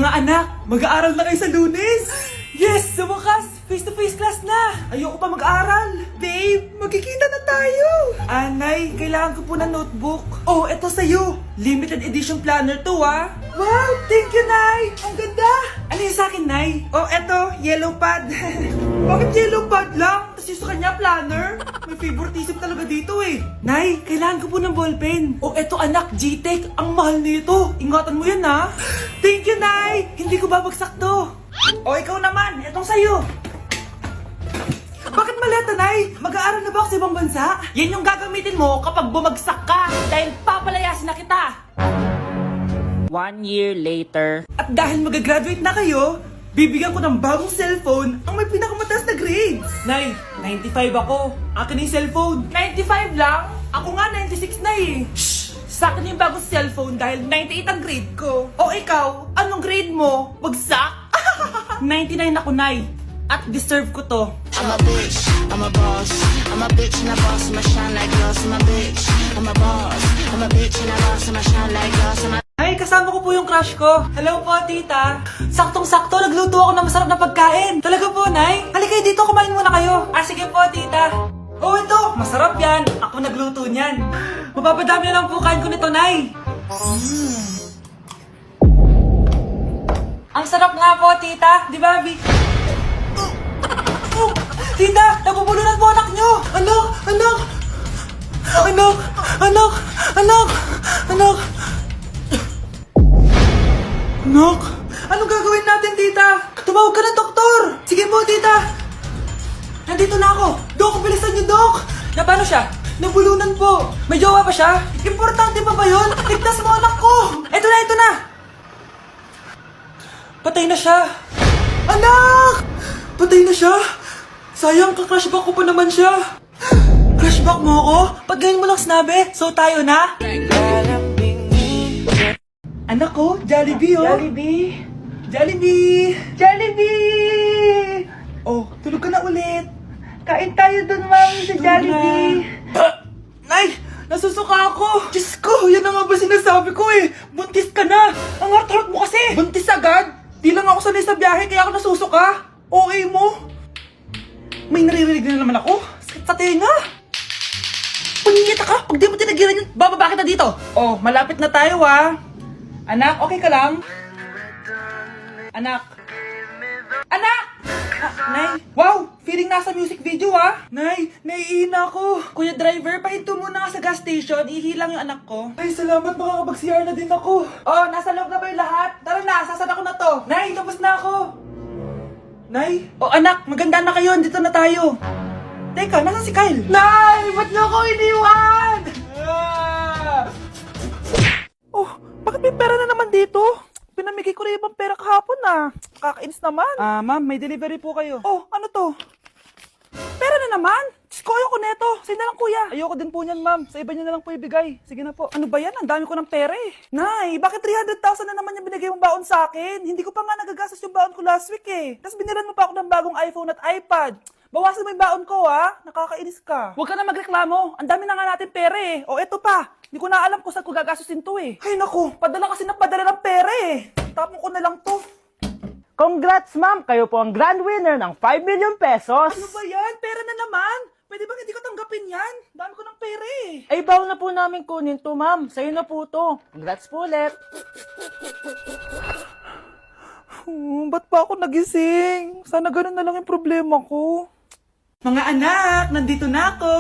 Mga anak, mag-aaral na kayo sa Lunes! Yes! Sa wakas! Face-to-face class na! Ayoko pa mag-aral! Babe, magkikita na tayo! Anay, kailangan ko po ng notebook. Oh, eto sa'yo! Limited edition planner to, ah! Wow! Thank you, Nay! Ang ganda! Ano yung sa'kin, Nay? Oh, eto, yellow pad. Bakit yellow pad lang? Tapos yung sa kanya, planner? May favoritism talaga dito eh. Nay, kailangan ko po ng ballpen. Oh, eto anak, G-Tech. Ang mahal nito. Ingatan mo yan, ha? Thank you, Nay! Hindi ko babagsak to. O, ikaw naman. Etong sa'yo. Bakit maleta, Nay? Mag-aaral na ba ako sa ibang bansa? Yan yung gagamitin mo kapag bumagsak ka. Dahil papalayasin na kita. 1 year later. At dahil mag-graduate na kayo, bibigyan ko ng bagong cellphone ang may pinakamataas na grades. Nay, 95 ako. Akin yung cellphone. 95 lang? Ako nga 96 na eh. Shh! Sa akin yung bagong cellphone dahil 98 ang grade ko. O ikaw, anong grade mo? Bagsak? 99 ako, Nay. At deserve ko to. I'm a bitch, I'm a boss. I'm a bitch and a boss, I'ma shine like glass. I'm a bitch, I'm a boss. I'm a bitch and a boss, I'ma shine like glass. Ay, kasama ko po yung crush ko. Hello po, tita. Saktong-sakto, nagluto ako ng masarap na pagkain. Talaga po, Nay? Halika dito, kumain muna kayo. Ah, sige po, tita. Oh, ito, masarap yan. Ako nagluto niyan. Mapapadami na lang po kain ko nito, Nay. Ang sarap nga po, tita. Di ba, Vic? Oh, tita, nabubulunan po anak nyo. Anak, anak. Anak, anak, anak, anak. Anak, anong gagawin natin, tita? Tumawag ka ng doktor. Sige po, tita. Nandito na ako. Dok, bilisan niyo, Dok. Na paano siya? Nabulunan po. May jowa pa siya? Importante pa ba yun? Ligtas mo anak ko. Ito na, ito na. Patay na siya. Anak! Patay na siya. Sayang, kakrashback ko pa naman siya. Crashback mo ako? Pag ganyan mo lang sinabi, so tayo na? Anak ko, Jollibee oh. Jollibee. Jollibee. Jollibee. Oh, tulog ka na ulit. Kain tayo dun, mami, sa Jollibee. Nay, nasusuka ako. Diyos ko, yan na nga ba sinasabi ko eh. Buntis ka na. Ang heart mo kasi. Buntis agad? Di lang ako sanay sa biyahe, kaya ako nasusuka. Okay mo? May naririnig na naman ako. Sakit sa tenga. Punyeta ka, pag di mo tinagilan yun, bababa kita dito. Oh, malapit na tayo ah. Anak, okay ka lang? Anak. Anak! Ah, Nay. Wow! Feeling nasa music video ah. Nay, naiina ako. Kuya driver, pahinto muna ka sa gas station. Ihilang yung anak ko. Ay, salamat. Makakapag-CR na din ako. Oh, nasa loob na ba yung lahat? Tara na, sasad ako na to. Nay, tapos na ako. Nay? Oh, anak, maganda na kayo. Dito na tayo. Teka, nasa si Kyle? Nay! Ba't niyo ako iniwan? Oh, bakit may pera na naman dito? Pinamigay ko na ibang pera kahapon ah. Kakainis naman. Ah, ma'am, may delivery po kayo. Oh, ano to? Pera na naman? Diyos ko, ayoko neto. Sa'yo na lang kuya. Ayoko din po niyan, ma'am. Sa iba niyo na lang po ibigay. Sige na po. Ano ba yan? Ang dami ko ng pera eh. Nay, bakit 300,000 na naman yung binigay mong baon sa akin? Hindi ko pa nga nagagastos yung baon ko last week eh. Tapos binilan mo pa ako ng bagong iPhone at iPad. Bawasan mo yung baon ko ha. Nakakainis ka. Huwag ka na magreklamo. Ang dami na nga natin pera eh. O eto pa. Hindi ko na alam kung saan ko gagastusin to eh. Ay naku, padala kasi na padala ng pera eh. Tapon ko na lang to. Congrats, ma'am! Kayo po ang grand winner ng 5 million pesos. Ano ba yan? Pera na naman. Pwede ba hindi ko tanggapin yan? Dami ko ng pera eh. Ay, bawal na po namin kunin to, ma'am. Sa'yo na po to. Congrats po ulit. Ba't pa ako nagising? Sana ganun na lang yung problema ko. Mga anak, nandito na ako.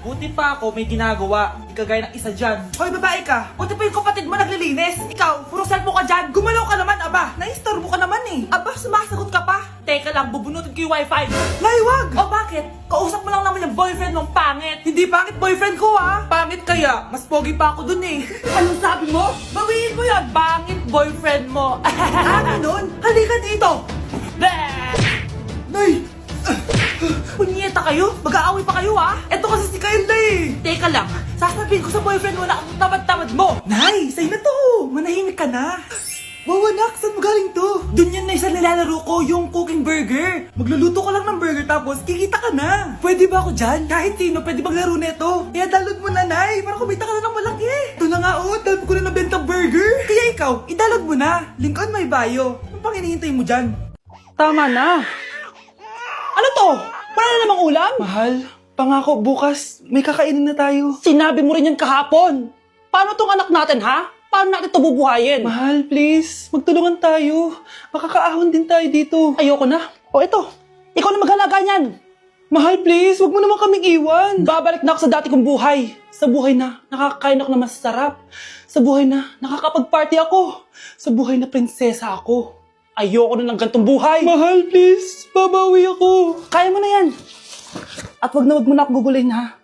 Buti pa ako may ginagawa. Di kagaya ng isa dyan. Hoy, babae ka. Buti pa yung kapatid mo naglilinis. Ikaw, puro cellphone ka dyan. Gumalaw ka naman, aba. Naistorbo ka naman eh. Aba, sumasagot ka pa. Teka lang, bubunutin ko yung wifi. Nay, wag! O bakit? Kausap mo lang naman yung boyfriend mong pangit. Hindi pangit boyfriend ko ha. Pangit kaya. Mas pogi pa ako dun eh. Anong sabi mo? Bawiin mo yan. Pangit boyfriend mo. Ganun? Halika dito. Nay! Punyeta kayo? Mag-aaway pa kayo ha? Eto kasi si Kyle na eh. Teka lang, sasabihin ko sa boyfriend mo na ang tamad-tamad mo. Nay, sa'yo na to. Manahimik ka na. Wow, anak, saan mo galing to? Doon yan na isa nilalaro ko, yung cooking burger. Magluluto ko lang ng burger tapos kikita ka na. Pwede ba ako dyan? Kahit sino, pwede maglaro neto. Kaya download mo na, Nay, para kumita ka na ng malaki. Ito na nga, dami ko na nabenta burger. Kaya ikaw, i-download mo na. Link on my bio. Ano pang hinihintay mo dyan? Tama na. Ano to? Wala na namang ulam? Mahal, pangako bukas may kakainin na tayo. Sinabi mo rin yan kahapon. Paano tong anak natin, ha? Paano natin ito bubuhayin? Mahal, please, magtulungan tayo. Makakaahon din tayo dito. Ayoko na. O ito, ikaw na maghalaga niyan. Mahal, please, wag mo naman kaming iwan. Babalik na ako sa dati kong buhay. Sa buhay na nakakain ako na masarap. Sa buhay na nakakapag-party ako. Sa buhay na prinsesa ako. Ayoko na ng gantong buhay. Mahal, please, babawi ako. Kaya mo na yan. At wag mo na ako gugulin, ha?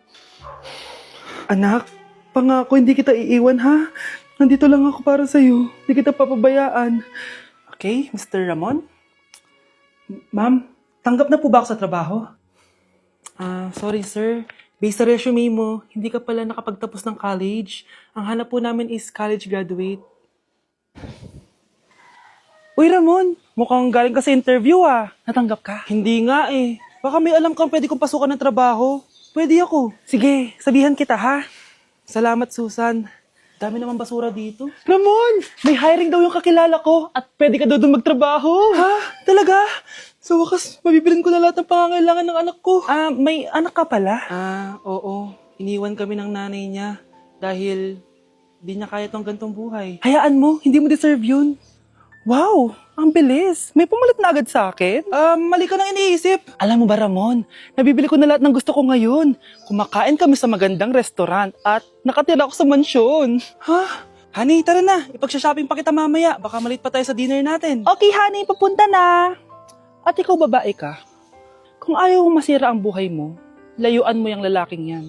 Anak, pangako hindi kita iiwan, ha? Nandito lang ako para sa'yo. Hindi kita papabayaan. Okay, Mr. Ramon? Ma'am, tanggap na po ba ako sa trabaho? Sorry sir. Based sa resume mo, hindi ka pala nakapagtapos ng college. Ang hanap po namin is college graduate. Uy Ramon, mukhang galing ka sa interview Natanggap ka? Hindi nga eh. Baka may alam kang pwede kong pasukan ng trabaho. Pwede ako. Sige, sabihan kita ha. Salamat Susan. Dami naman basura dito. Ramon, may hiring daw yung kakilala ko at pwede ka daw doon magtrabaho. Ha? Talaga? Sa wakas, mabibilin ko na lahat ng pangangailangan ng anak ko. May anak ka pala? Oo. Iniwan kami ng nanay niya dahil di niya kaya tong gantong buhay. Hayaan mo, hindi mo deserve yun. Wow, ang bilis. May pumalit na agad sa akin? Mali ka nang iniisip. Alam mo ba, Ramon, nabibili ko na lahat ng gusto ko ngayon. Kumakain kami sa magandang restaurant at nakatira ako sa mansyon. Ha? Honey, tara na. Ipag-shopping pa kita mamaya. Baka malit pa tayo sa dinner natin. Okay, honey, papunta na. At ikaw, babae ka. Kung ayaw mong masira ang buhay mo, layuan mo yung lalaking yan.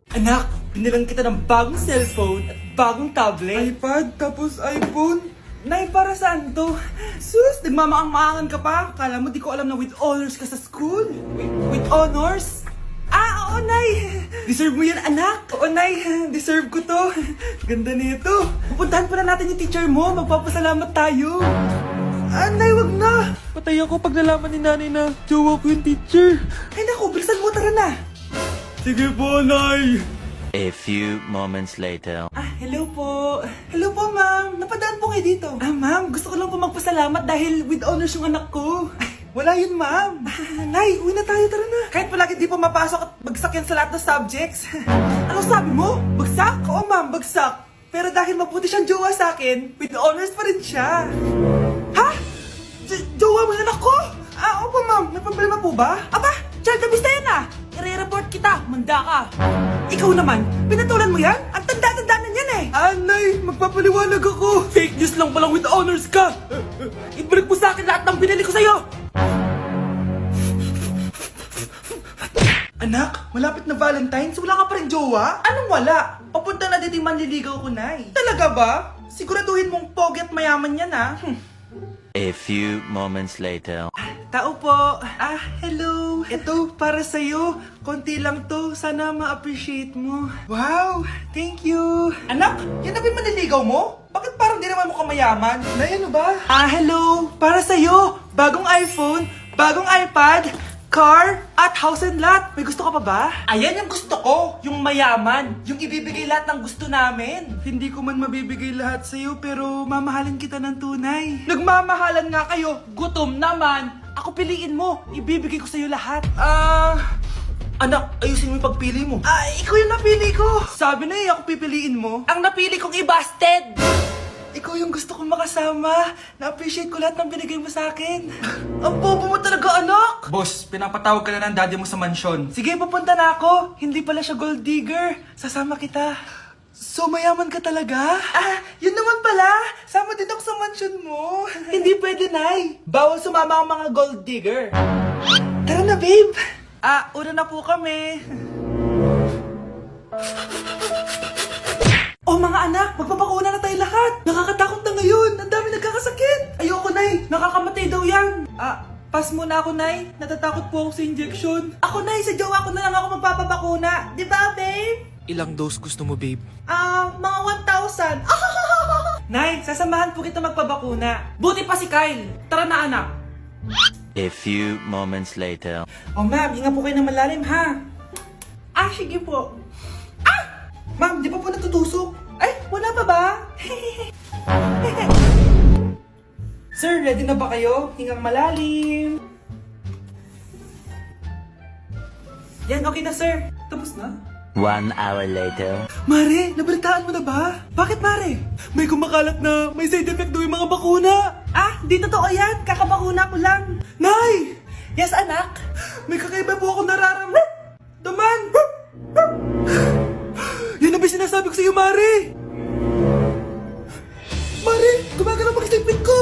Anak, binilang kita ng bagong cellphone at bagong tablet. iPad, tapos iPhone. Nay, para saan to? Sus, nagmamaang-maangan ka pa? Kala mo di ko alam na with honors ka sa school? With honors? Oo, Nay. Deserve mo yan, anak. Oo, Nay. Deserve ko to. Ganda nito. Pupuntahan pa na natin yung teacher mo. Magpapasalamat tayo. Nay, wag na. Patay ako pag nalaman ni nanay na jowa ko yung teacher. Ay, naku, bilisan mo, tara na. Sige po, Nay. A few moments later. Hello po. Hello po, ma'am. Napadaan po kayo dito. Ma'am, gusto ko lang po magpasalamat dahil with honors yung anak ko. Wala yun, ma'am. Nay, uwi na tayo, tara na. Kahit palagi di po mapasok at bagsak yan sa lahat ng subjects. Ano sabi mo? Bagsak? Oo, ma'am, bagsak. Pero dahil mabuti siyang jowa sa akin, with honors pa rin siya. Ha? Jowa mo yung anak ko? Opo, ma'am. May problema po ba? Aba, child abuse na yan I-report kita, manda ka. Ikaw naman, pinatulan mo yan? Ang tanda-tanda na yan Nay, magpapaliwanag ako. Fake news lang palang with honors ka. Ibalik mo sa akin lahat ng binili ko sa'yo. Anak, malapit na Valentine's, wala ka pa rin jowa? Anong wala? Papunta na dito yung manliligaw ko, Nay. Talaga ba? Siguraduhin mong pogi at mayaman yan A few moments later. Tao po. Hello. Ito, para sa'yo. Konti lang to. Sana ma-appreciate mo. Wow, thank you. Anak, yan na ba yung manliligaw mo? Bakit parang di naman mo kamayaman? Nay, ano ba? Hello. Para sa'yo. Bagong iPhone, bagong iPad, car, at house and lot. May gusto ka pa ba? Ayan yung gusto ko. Yung mayaman. Yung ibibigay lahat ng gusto namin. Hindi ko man mabibigay lahat sa'yo pero mamahalin kita ng tunay. Nagmamahalan nga kayo. Gutom naman. Ako piliin mo. Ibibigay ko sa'yo lahat. Anak, ayusin mo yung pagpili mo. Ikaw yung napili ko. Sabi na ako pipiliin mo. Ang napili kong i-busted. Ikaw yung gusto kong makasama. Na-appreciate ko lahat ng binigay mo sa akin. Ang bobo mo talaga, anak! Boss, pinapatawag ka na ng daddy mo sa mansyon. Sige, papunta na ako. Hindi pala siya gold digger. Sasama kita. So, mayaman ka talaga? Yun naman pala. Sama din ako sa mansyon mo. Hindi pwede, Nay. Bawal sumama ang mga gold digger. Tara na, babe. Una na po kami. Mga anak, magpapakuna na tayo lahat. Nakakatakot na ngayon. Ang dami nagkakasakit. Ayoko, Nay. Nakakamatay daw yan. Pass muna ako, Nay. Natatakot po ako sa injection. Ako, Nay. Sa jowa ko na lang ako magpapabakuna. Di ba, babe? Ilang dose gusto mo, babe? Mga 1,000. Nay, sasamahan po kita magpabakuna. Buti pa si Kyle. Tara na, anak. A few moments later. Oh, ma'am, hinga po kayo ng malalim, ha? Sige po. Ma'am, di pa po natutusok? Ay, wala pa ba? Sir, ready na ba kayo? Hingang malalim. Yan, okay na, sir. Tapos na? 1 hour later. Mare, nabalitaan mo na ba? Bakit, Mare? May kumakalat na may side effect daw yung mga bakuna. Di totoo yan. Kakabakuna ko lang. Nay! Yes, anak? May kakaiba po ako nararamdaman. Yan ang ba sinasabi ko sa iyo, Mare? Mare, gumagalaw mag-isipin ko.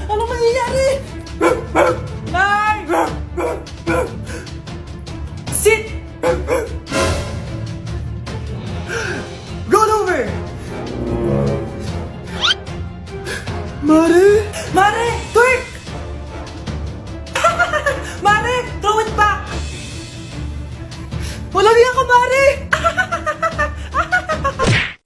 Anong mangyayari? Nay! Sit! Roll over! Mare! Mare! Twerk! Mare! Throw it back! Walang iya ka, Mare!